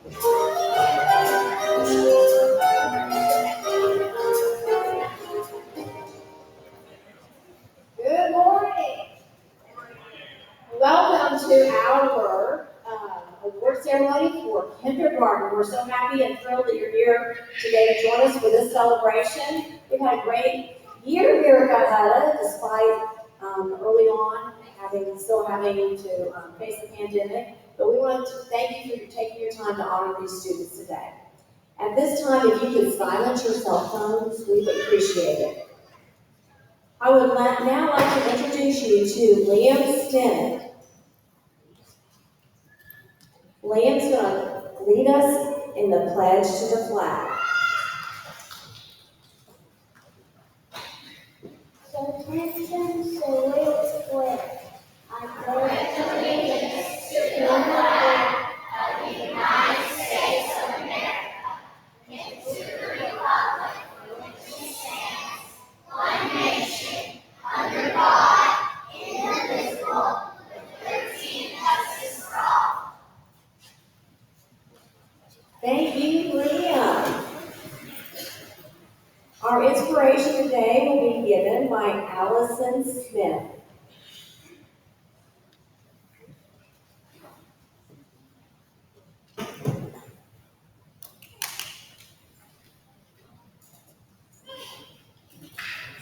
Good morning. Welcome to our award ceremony for kindergarten. We're so happy and thrilled that you're here today to join us for this celebration. We've had a great year here at Cohutta, despite early on still having to face the pandemic. But we want to thank you for taking your time to honor these students today. At this time, if you could silence your cell phones, we would appreciate it. I would now like to introduce you to Liam Stennett. Liam's going to lead us in the pledge to the flag. So attention, salute, flag. I pledge allegiance to the flag of the United States of America and to the republic for which it stands, one nation, under God, indivisible, with liberty and justice for all. Thank you, Liam. Our inspiration today will be given by Allison Smith.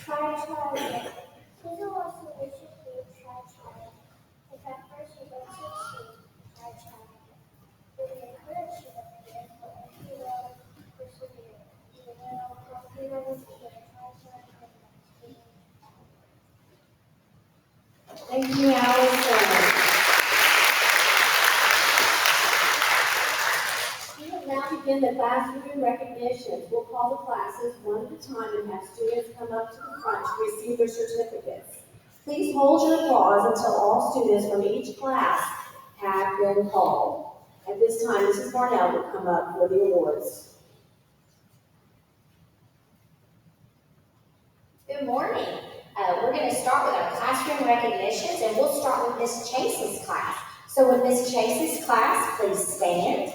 Try. Please allow solution to try. If at first you don't succeed, try. We encourage you to begin, but if you will persevere, you will confidently try. Thank you, Allison. We will now begin the classroom recognitions. We'll call the classes one at a time and have students come up to the front to receive their certificates. Please hold your applause until all students from each class have been called. At this time, Mrs. Barnell will come up for the awards. Good morning. We're going to start with our classroom recognitions, and we'll start with Miss Chase's class. So with Miss Chase's class, please stand.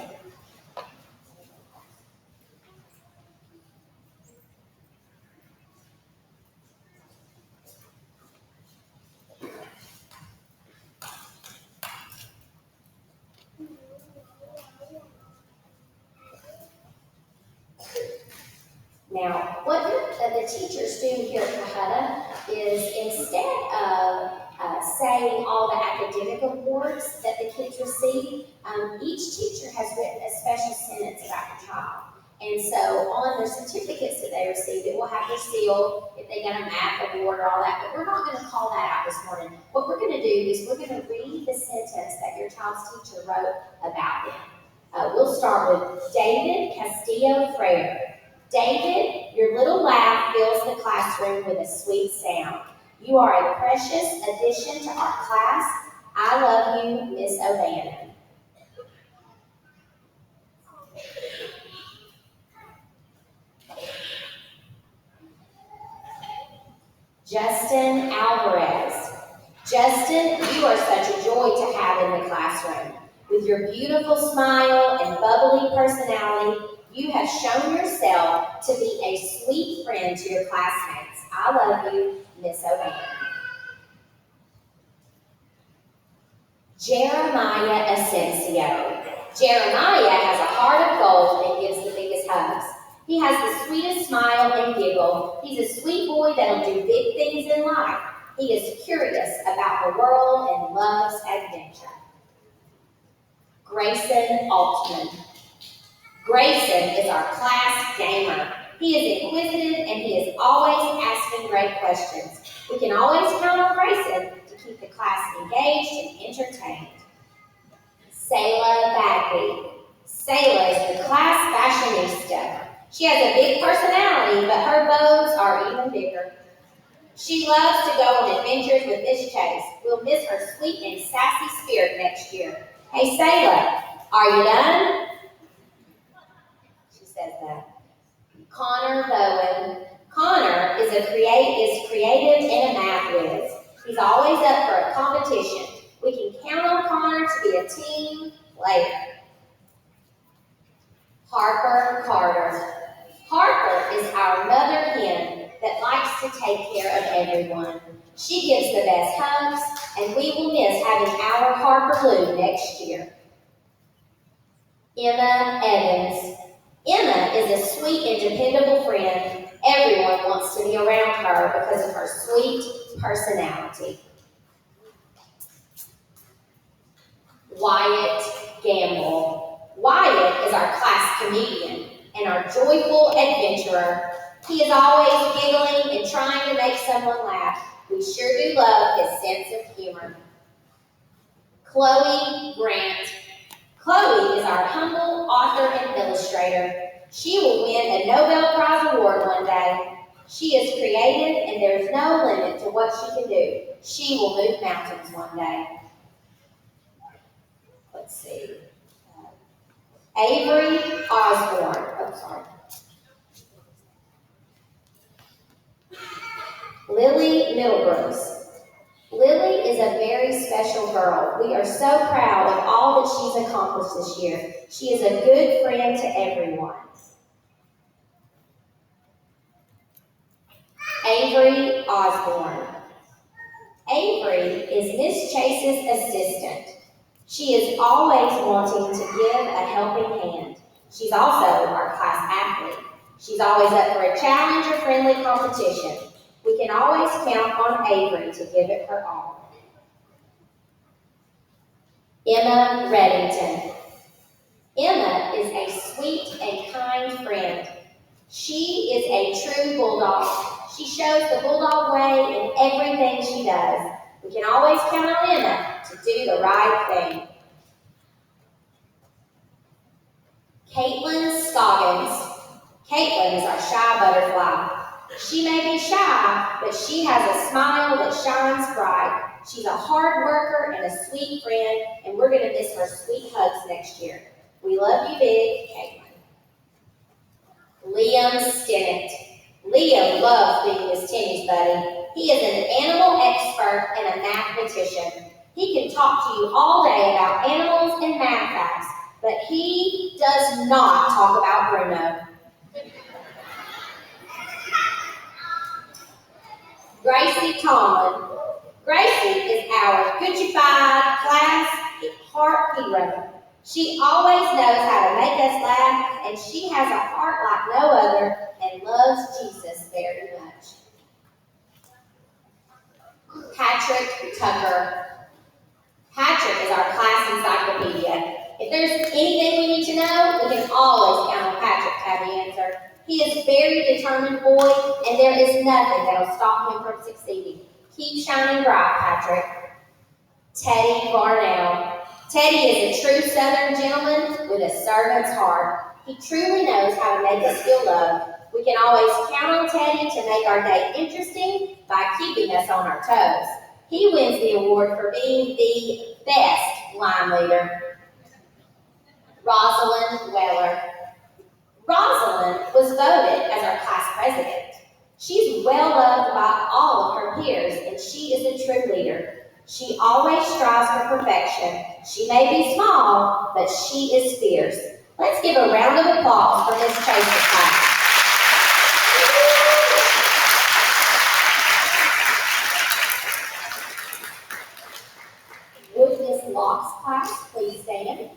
Now, what the teachers do here at Cohutta is instead of saying all the academic awards that the kids receive, each teacher has written a special sentence about the child. And so on their certificates that they receive, it will have their seal if they get a math award or all that, but we're not going to call that out this morning. What we're going to do is we're going to read the sentence that your child's teacher wrote about them. We'll start with David Castillo Frere. David, your little laugh fills the classroom with a sweet sound. You are a precious addition to our class. I love you, Miss O'Bannon. Justin Alvarez. Justin, you are such a joy to have in the classroom. With your beautiful smile and bubbly personality, you have shown yourself to be a sweet friend to your classmates. I love you, Miss O'Bannon. Jeremiah Asensio. Jeremiah has a heart of gold and gives the biggest hugs. He has the sweetest smile and giggle. He's a sweet boy that'll do big things in life. He is curious about the world and loves adventure. Grayson Altman. Grayson is our class gamer. He is inquisitive and he is always asking great questions. We can always count on Grayson to keep the class engaged and entertained. Selah Bagby. Selah is the class fashionista. She has a big personality, but her bows are even bigger. She loves to go on adventures with Miss Chase. We'll miss her sweet and sassy spirit next year. Hey, Selah, are you done? She says that. Connor Bowen. Connor is creative and a math whiz. He's always up for a competition. We can count on Connor to be a team player. Harper Carter. Harper is our mother hen that likes to take care of everyone. She gives the best hugs, and we will miss having our Harper Lou next year. Emma Evans. Emma is a sweet and dependable friend. Everyone wants to be around her because of her sweet personality. Wyatt Gamble. Wyatt is our class comedian and our joyful adventurer. He is always giggling and trying to make someone laugh. We sure do love his sense of humor. Chloe Grant. Chloe is our humble author and illustrator. She will win a Nobel Prize award one day. She is creative and there's no limit to what she can do. She will move mountains one day. Let's see. Avery Osborne. Oh, sorry. Lily Middlebrooks. Lily is a very special girl. We are so proud of all that she's accomplished this year. She is a good friend to everyone. Avery Osborne. Avery is Miss Chase's assistant. She is always wanting to give a helping hand. She's also our class athlete. She's always up for a challenge or friendly competition. We can always count on Avery to give it her all. Emma Reddington. Emma is a sweet and kind friend. She is a true bulldog. She shows the bulldog way in everything she does. We can always count on Emma to do the right thing. Caitlin Scoggins. Caitlin is our shy butterfly. She may be shy, but she has a smile that shines bright. She's a hard worker and a sweet friend, and we're going to miss her sweet hugs next year. We love you big, Caitlin. Liam Stinnett. Liam loves being his tennis buddy. He is an animal expert and a mathematician. He can talk to you all day about animals and math facts, but he does not talk about Bruno. Gracie Tomlin. Gracie is our Gucci-fied class heart hero. She always knows how to make us laugh, and she has a heart like no other and loves Jesus very much. Patrick Tucker. Patrick is our class encyclopedia. If there's anything we need to know, we can always count on Patrick to have the answer. He is a very determined boy, and there is nothing that will stop him from succeeding. Keep shining bright, Patrick. Teddy Varnell. Teddy is a true Southern gentleman with a servant's heart. He truly knows how to make us feel loved. We can always count on Teddy to make our day interesting by keeping us on our toes. He wins the award for being the best line leader. Rosalind Weller. Rosalind was voted as our class president. She's well loved by all of her peers, and she is a true leader. She always strives for perfection. She may be small, but she is fierce. Let's give a round of applause for Miss Chase's class. Would Miss Locke's class please stand?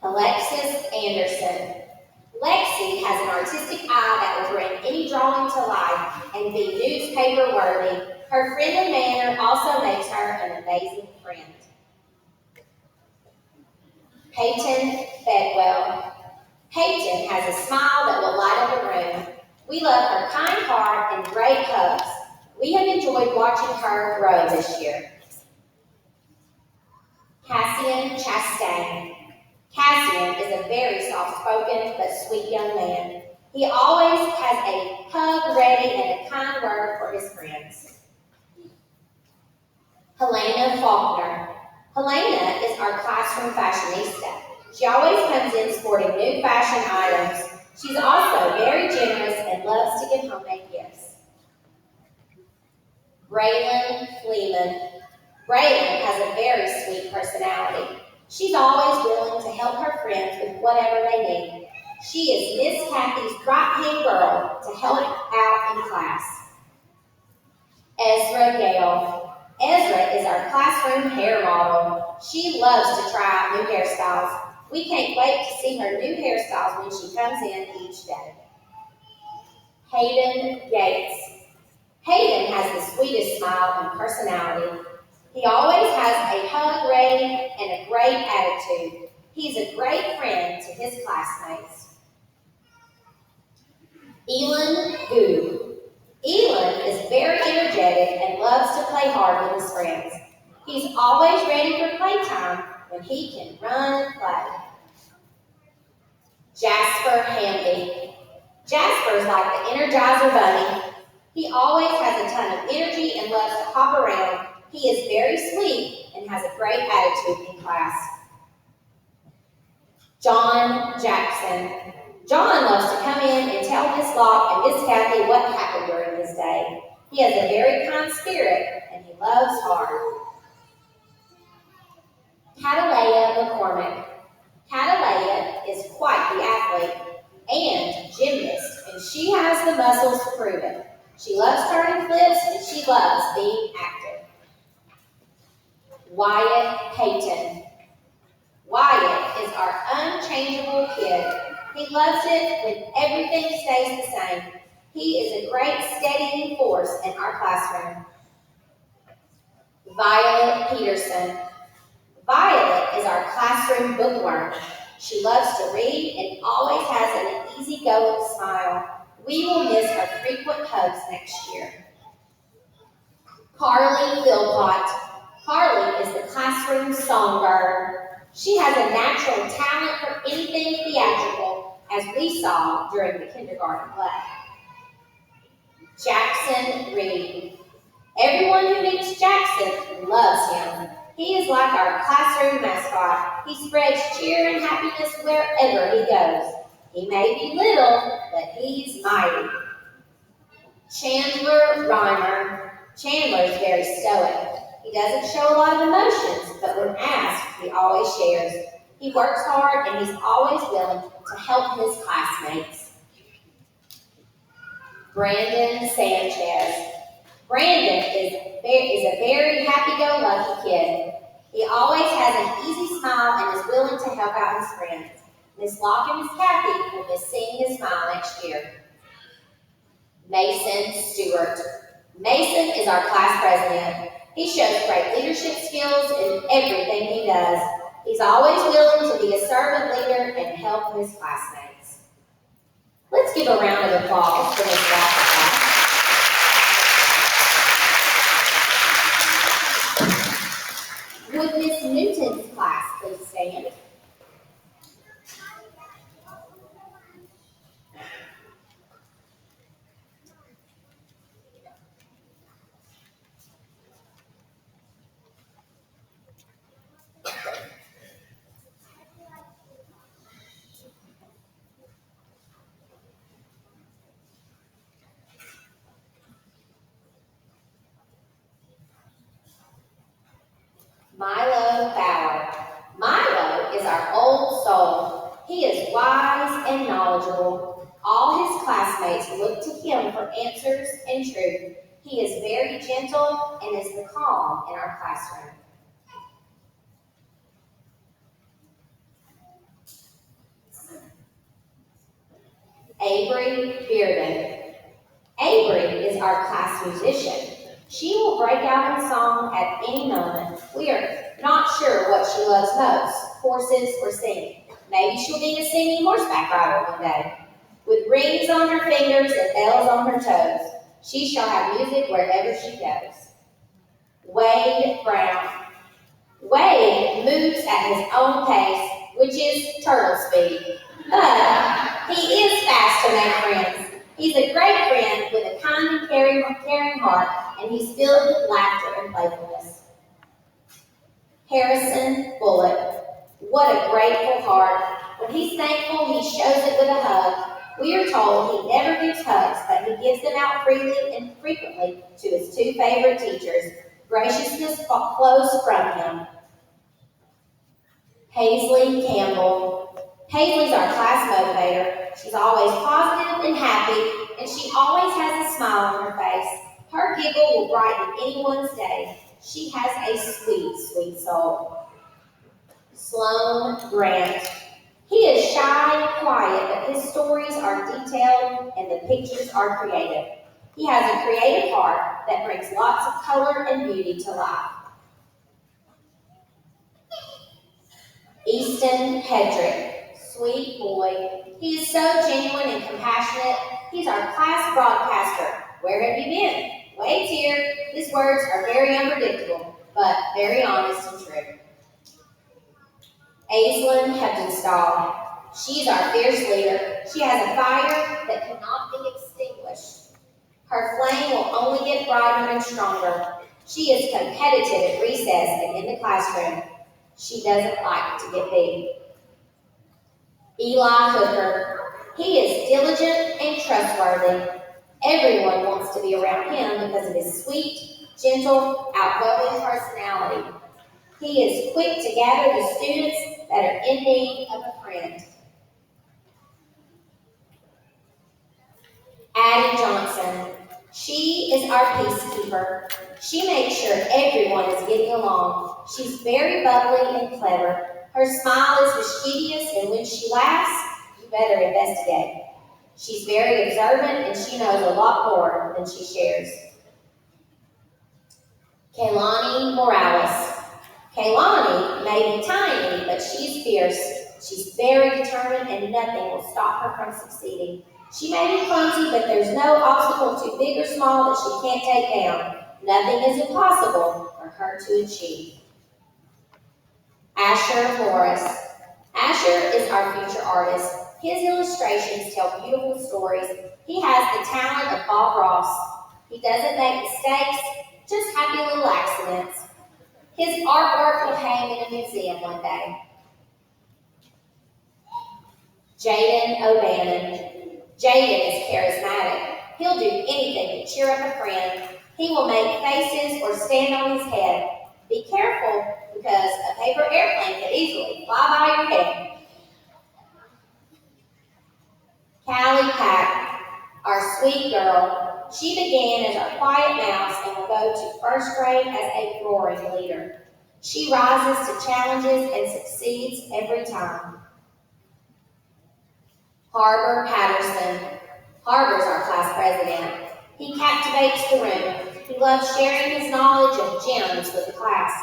Alexis Anderson. Lexi has an artistic eye that will bring any drawing to life and be newspaper worthy. Her friendly manner also makes her an amazing friend. Peyton Bedwell. Peyton has a smile that will light up a room. We love her kind heart and great hugs. We have enjoyed watching her grow this year. Cassian Chastain. Cassian is a very soft-spoken but sweet young man. He always has a hug ready and a kind word for his friends. Helena Faulkner. Helena is our classroom fashionista. She always comes in sporting new fashion items. She's also very generous and loves to give homemade gifts. Braylon Fleeman. Braylon has a very sweet personality. She's always willing to help her friends with whatever they need. She is Miss Kathy's right-hand girl to help out in class. Ezra Gale. Ezra is our classroom hair model. She loves to try out new hairstyles. We can't wait to see her new hairstyles when she comes in each day. Hayden Gates. Hayden has the sweetest smile and personality. He always has a hug ready and a great attitude. He's a great friend to his classmates. Elon Gu. Elon is very energetic and loves to play hard with his friends. He's always ready for playtime when he can run and play. Jasper Hamby. Jasper's like the Energizer Bunny. He always has a ton of energy and loves to hop around. He is very sweet and has a great attitude in class. John Jackson. John loves to come in and tell Miss Locke and Miss Kathy what happened during his day. He has a very kind spirit and he loves hard. Catalea McCormick. Catalea is quite the athlete and gymnast, and she has the muscles to prove it. She loves turning flips and she loves being active. Wyatt Payton. Wyatt is our unchangeable kid. He loves it when everything stays the same. He is a great steadying force in our classroom. Violet Peterson. Violet is our classroom bookworm. She loves to read and always has an easygoing smile. We will miss her frequent hugs next year. Carly Philpott. Carly is the classroom songbird. She has a natural talent for anything theatrical, as we saw during the kindergarten play. Jackson Reed. Everyone who meets Jackson loves him. He is like our classroom mascot. He spreads cheer and happiness wherever he goes. He may be little, but he's mighty. Chandler Reimer. Chandler is very stoic. He doesn't show a lot of emotions, but when asked, he always shares. He works hard and he's always willing to help his classmates. Brandon Sanchez. Brandon is a very happy-go-lucky kid. He always has an easy smile and is willing to help out his friends. Miss Locke and Miss Kathy will be seeing his smile next year. Mason Stewart. Mason is our class president. He shows great leadership skills in everything he does. He's always willing to be a servant leader and help his classmates. Let's give a round of applause for Miss Locke. Would Miss Newton's class please stand? Milo Bauer. Milo is our old soul. He is wise and knowledgeable. All his classmates look to him for answers and truth. He is very gentle and is the calm in our classroom. Avery Bearden. Avery is our class musician. She will break out in song at any moment. We are not sure what she loves most, horses or singing. Maybe she'll be a singing horseback rider one day. With rings on her fingers and bells on her toes, she shall have music wherever she goes. Wade Brown. Wade moves at his own pace, which is turtle speed. But he is fast to make friends. He's a great friend with a kind and caring heart, and he's filled with laughter and playfulness. Harrison Bullock. What a grateful heart. When he's thankful, he shows it with a hug. We are told he never gives hugs, but he gives them out freely and frequently to his two favorite teachers. Graciousness flows from him. Paisley Campbell. Paisley's our class motivator. She's always positive and happy, and she always has a smile on her face. Her giggle will brighten anyone's day. She has a sweet, sweet soul. Sloan Grant. He is shy and quiet, but his stories are detailed and the pictures are creative. He has a creative heart that brings lots of color and beauty to life. Easton Hedrick. Sweet boy. He is so genuine and compassionate. He's our class broadcaster. Where have you been? Wade's here. His words are very unpredictable, but very honest and true. Aislinn Heptonstall. She's our fierce leader. She has a fire that cannot be extinguished. Her flame will only get brighter and stronger. She is competitive at recess and in the classroom. She doesn't like to get beat. Eli Hooker. He is diligent and trustworthy. Everyone wants to be around him because of his sweet, gentle, outgoing personality. He is quick to gather the students that are in need of a friend. Addie Johnson. She is our peacekeeper. She makes sure everyone is getting along. She's very bubbly and clever. Her smile is mischievous, and when she laughs, you better investigate. She's very observant, and she knows a lot more than she shares. Kaylani Morales. Kaylani may be tiny, but she's fierce. She's very determined, and nothing will stop her from succeeding. She may be clumsy, but there's no obstacle too big or small that she can't take down. Nothing is impossible for her to achieve. Asher Morris. Asher is our future artist. His illustrations tell beautiful stories. He has the talent of Bob Ross. He doesn't make mistakes, just happy little accidents. His artwork will hang in a museum one day. Jaden O'Bannon. Jaden is charismatic. He'll do anything to cheer up a friend. He will make faces or stand on his head. Be careful, because a paper airplane could easily fly by your head. Callie Pack, our sweet girl. She began as our quiet mouse and will go to first grade as a roaring leader. She rises to challenges and succeeds every time. Harbor Patterson. Harbor's our class president. He captivates the room. He loves sharing his knowledge of gems with the class.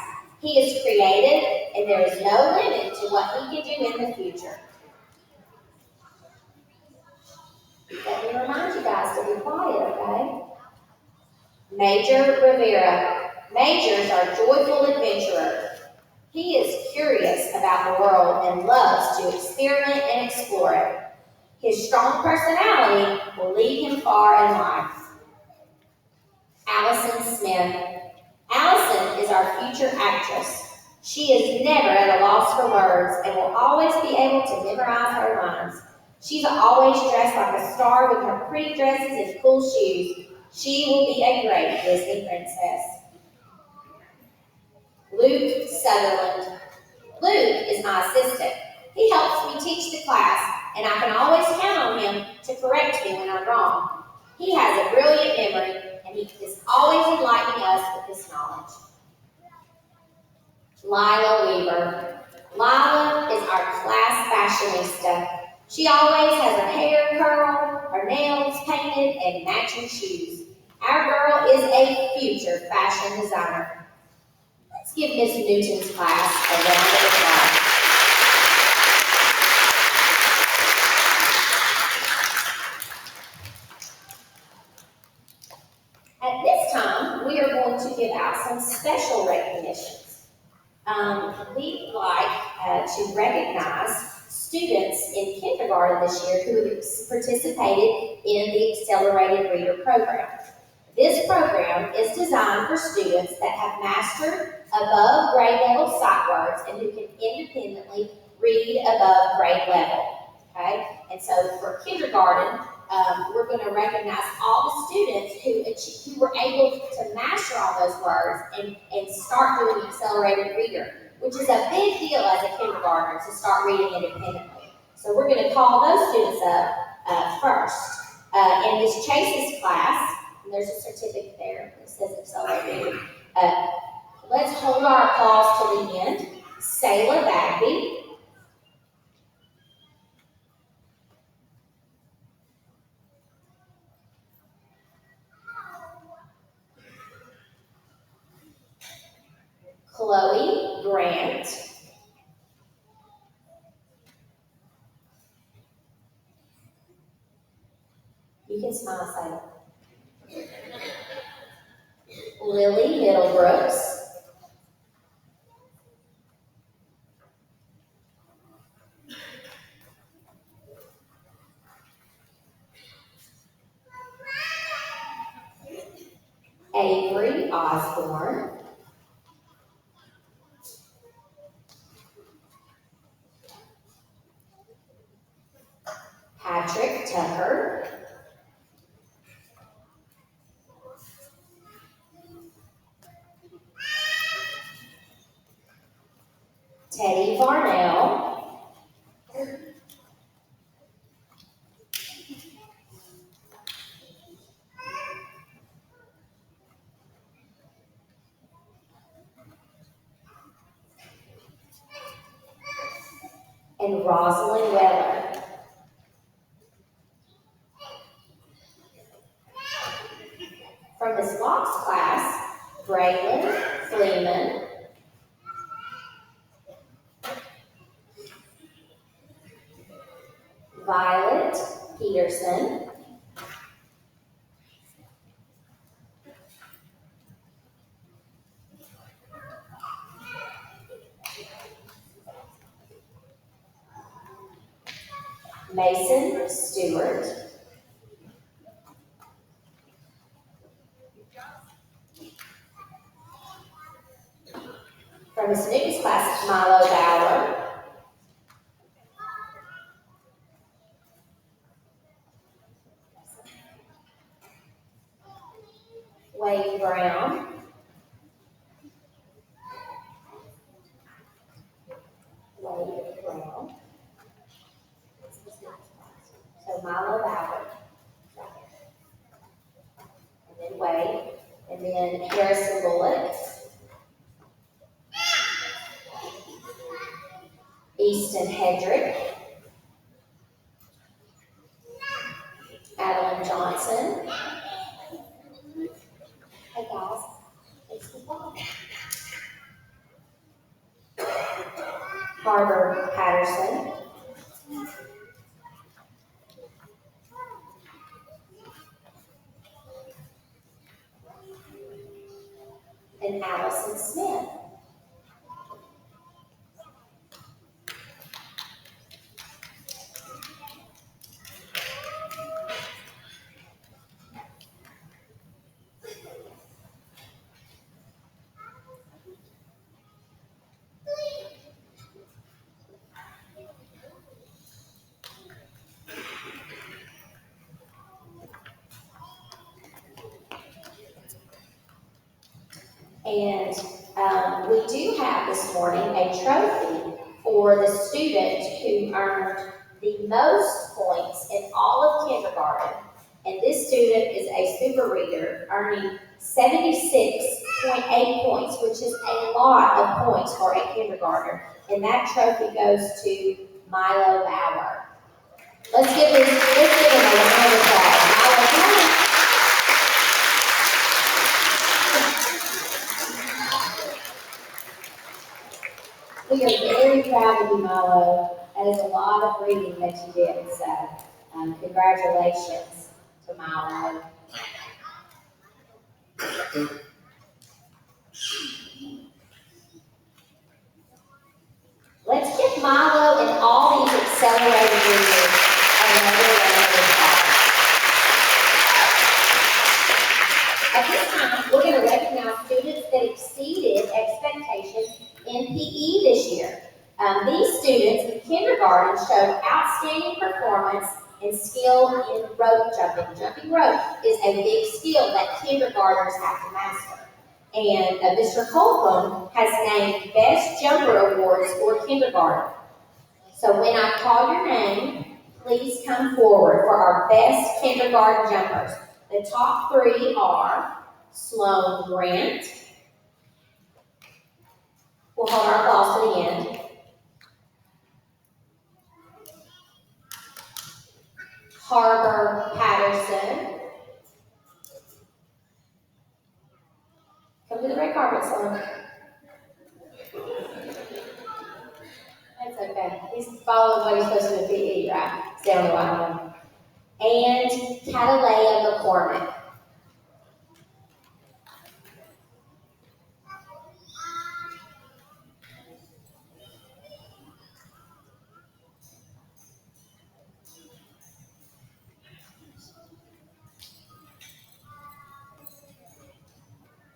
He is creative, and there is no limit to what he can do in the future. Let me remind you guys to be quiet, okay? Major Rivera. Major's our joyful adventurer. He is curious about the world and loves to experiment and explore it. His strong personality will lead him far in life. Allison Smith. Allison is our future actress. She is never at a loss for words and will always be able to memorize her lines. She's always dressed like a star with her pretty dresses and cool shoes. She will be a great Disney princess. Luke Sutherland. Luke is my assistant. He helps me teach the class, and I can always count on him to correct me when I'm wrong. He has a brilliant memory, and he is always enlightening us with his knowledge. Lila Weaver. Lila is our class fashionista. She always has her hair curled, her nails painted, and matching shoes. Our girl is a future fashion designer. Let's give Miss Newton's class a round of applause. At this time, we are going to give out some special recognitions. We'd like to recognize students in kindergarten this year who have participated in the Accelerated Reader Program. This program is designed for students that have mastered above grade level sight words and who can independently read above grade level, okay? And so for kindergarten, we're going to recognize all the students who were able to master all those words and start doing accelerated reader, which is a big deal as a kindergartner to start reading independently. So we're going to call those students up first. In Ms. Chase's class, and there's a certificate there that says accelerated reading. Let's hold our applause to the end. Sayla Bagby. Chloe Grant. You can smile, Sayla. Lily Middlebrooks. Avery Osborne. Patrick Tucker. Teddy Varnell. And Rosalind Weller. From Ms. Locke's class, Braylon Fleeman. Violet Peterson. Mason Stewart. From Ms. Newton's class, Milo Bauer. Wade Brown. Wade Brown. So Milo Bauer. And then Wade. And then Harrison Bullock. Easton Hedrick. Adeline Johnson. Hey guys, it's the ball. Carter Patterson. And Allison Smith. And we do have this morning a trophy for the student who earned the most points in all of kindergarten. And this student is a super reader, earning 76.8 points, which is a lot of points for a kindergartner. And that trophy goes to Milo Bauer. Let's give him a round of applause. Milo, come on. We are very proud of you, Milo. That is a lot of reading that you did, so congratulations to Milo. Let's give Milo and all these accelerated readers another round of applause. These students in kindergarten showed outstanding performance and skill in rope jumping. Jumping rope is a big skill that kindergartners have to master. And Mr. Holcomb has named Best Jumper Awards for kindergarten. So when I call your name, please come forward for our best kindergarten jumpers. The top three are Sloan Grant. We'll hold our applause to the end. Harbor Patterson. Come to the red carpet, Sloan. That's okay. He's following what he's supposed to do in PE, right? Stay on the right one. And Catalea McCormick.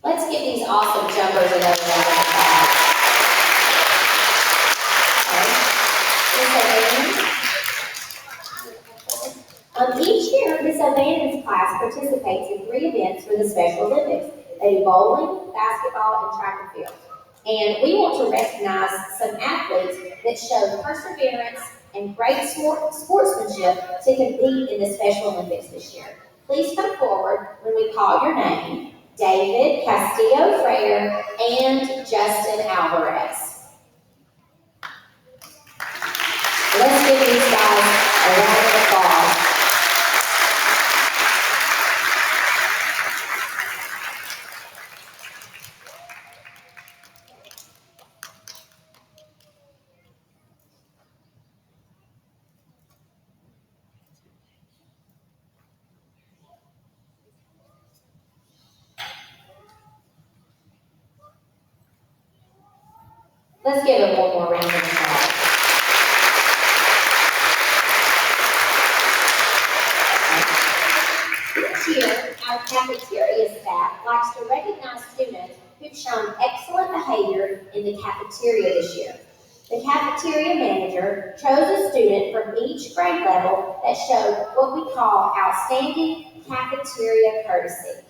Let's give these awesome jumpers another round of applause. Each year, Miss O'Bannon's class participates in 3 events for the Special Olympics. They do bowling, basketball, and track and field. And we want to recognize some athletes that showed perseverance and great sportsmanship to compete in the Special Olympics this year. Please come forward when we call your name. David Castillo Freire and Justin Alvarez. Let's give these guys a round of applause. Let's give it one more round of applause. Each year, our cafeteria staff likes to recognize students who've shown excellent behavior in the cafeteria this year. The cafeteria manager chose a student from each grade level that showed what we call outstanding cafeteria courtesy.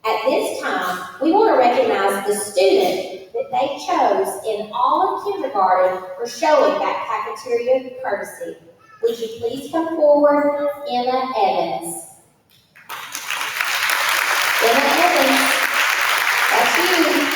At this time, we want to recognize the student that they chose in all of kindergarten for showing that cafeteria courtesy. Would you please come forward, Emma Evans? Emma Evans, that's you.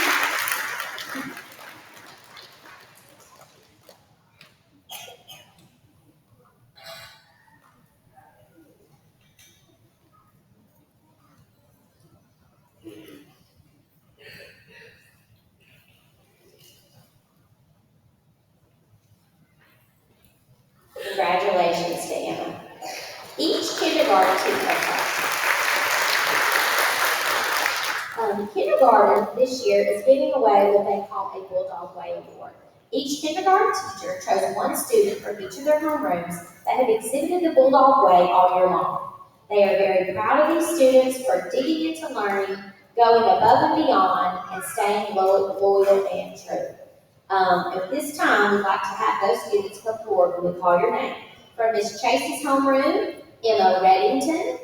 Congratulations to Emma. Each kindergarten teacher, kindergarten this year is giving away what they call a Bulldog Way Award. Each kindergarten teacher chose one student from each of their homerooms that have exhibited the Bulldog Way all year long. They are very proud of these students for digging into learning, going above and beyond, and staying loyal and true. At this time, we'd like to have those students come forward when we call your name. From Miss Chase's homeroom, Emma Reddington.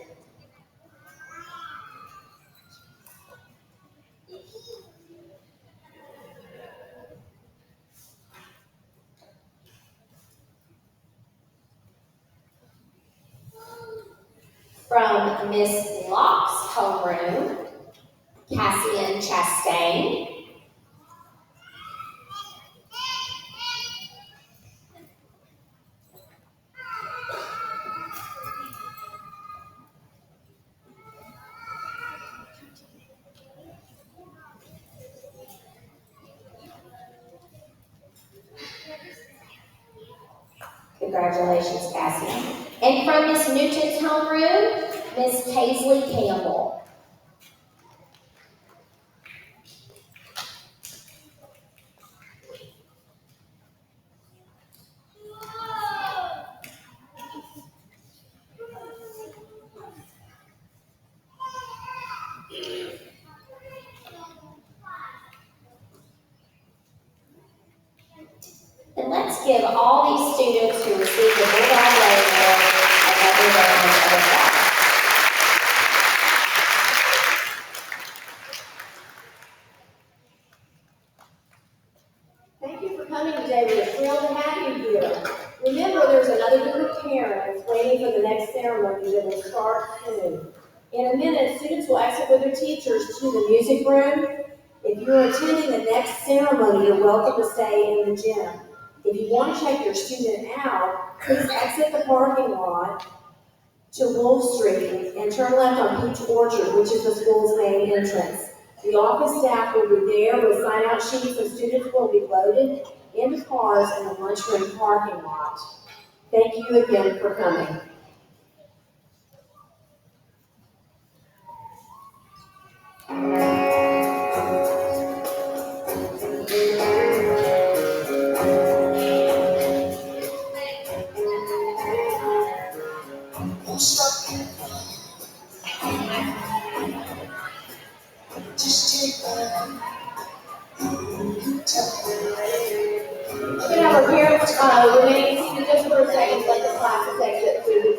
From Miss Locke's homeroom, Cassian Chastain. Congratulations, Cassie. And from Miss Newton's homeroom, Miss Paisley Campbell. And let's give all these students who received the Bulldog Label another round of applause. Thank you for coming today. We're thrilled to have you here. Remember, there's another group of parents waiting for the next ceremony that will start soon. In a minute, students will exit with their teachers to the music room. If you're attending the next ceremony, you're welcome to stay in the gym. If you want to check your student out, please exit the parking lot to Wolf Street and turn left on Peach Orchard, which is the school's main entrance. The office staff will be there with sign-out sheets, and students will be loaded into cars in the lunchroom parking lot. Thank you again for coming. We're going to have our parents remain seated just for a second, let the class exit to the